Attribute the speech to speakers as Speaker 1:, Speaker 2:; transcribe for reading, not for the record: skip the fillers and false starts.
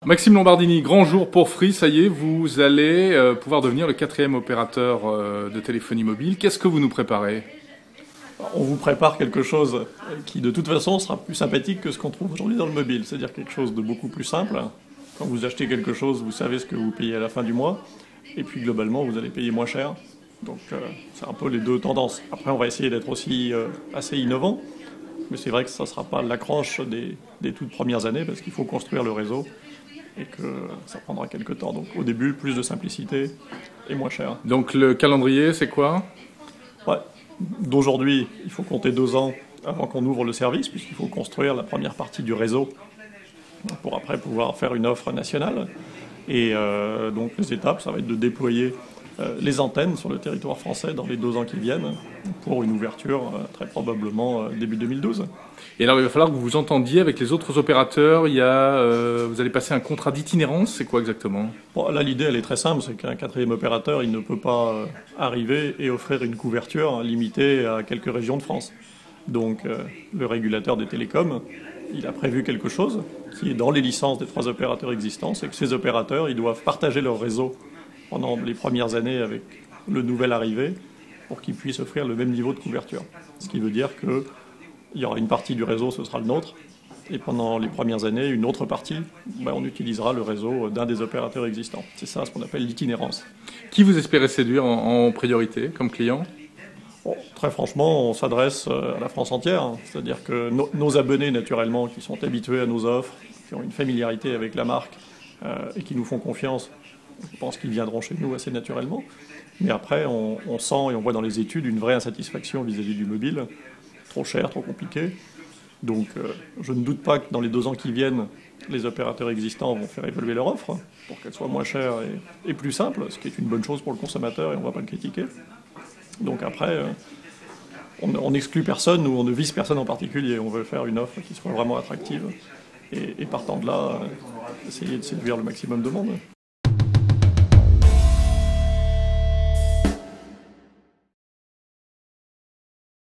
Speaker 1: Maxime Lombardini, grand jour pour Free, ça y est, vous allez pouvoir devenir le 4e opérateur de téléphonie mobile. Qu'est-ce que vous nous préparez?
Speaker 2: On vous prépare quelque chose qui de toute façon sera plus sympathique que ce qu'on trouve aujourd'hui dans le mobile, c'est-à-dire quelque chose de beaucoup plus simple. Quand vous achetez quelque chose, vous savez ce que vous payez à la fin du mois, et puis globalement vous allez payer moins cher. Donc c'est un peu les deux tendances. Après on va essayer d'être aussi assez innovant, mais c'est vrai que ça ne sera pas l'accroche des toutes premières années, parce qu'il faut construire le réseau, et que ça prendra quelques temps. Donc au début, plus de simplicité et moins cher.
Speaker 1: Donc le calendrier, c'est quoi?
Speaker 2: Ouais. D'aujourd'hui, il faut compter 2 ans avant qu'on ouvre le service, puisqu'il faut construire la première partie du réseau pour après pouvoir faire une offre nationale. Et donc les étapes, ça va être de déployer les antennes sur le territoire français dans les 2 ans qui viennent, pour une ouverture très probablement début 2012.
Speaker 1: Et alors il va falloir que vous vous entendiez avec les autres opérateurs, vous allez passer un contrat d'itinérance, c'est quoi exactement?
Speaker 2: Bon, là l'idée elle est très simple, c'est qu'un 4e opérateur il ne peut pas arriver et offrir une couverture limitée à quelques régions de France. Donc le régulateur des télécoms, il a prévu quelque chose qui est dans les licences des 3 opérateurs existants, c'est que ces opérateurs ils doivent partager leur réseau pendant les premières années avec le nouvel arrivé pour qu'ils puissent offrir le même niveau de couverture. Ce qui veut dire qu'il y aura une partie du réseau, ce sera le nôtre, et pendant les premières années, une autre partie, on utilisera le réseau d'un des opérateurs existants. C'est ça ce qu'on appelle l'itinérance.
Speaker 1: Qui vous espérez séduire en priorité comme client?
Speaker 2: Bon, très franchement, on s'adresse à la France entière, c'est-à-dire que nos abonnés, naturellement, qui sont habitués à nos offres, qui ont une familiarité avec la marque et qui nous font confiance, je pense qu'ils viendront chez nous assez naturellement. Mais après, on sent et on voit dans les études une vraie insatisfaction vis-à-vis du mobile. Trop cher, trop compliqué. Donc je ne doute pas que dans les 2 ans qui viennent, les opérateurs existants vont faire évoluer leur offre pour qu'elle soit moins chère et plus simple, ce qui est une bonne chose pour le consommateur et on ne va pas le critiquer. Donc après, on n'exclut personne ou on ne vise personne en particulier. On veut faire une offre qui soit vraiment attractive et partant de là, essayer de séduire le maximum de monde.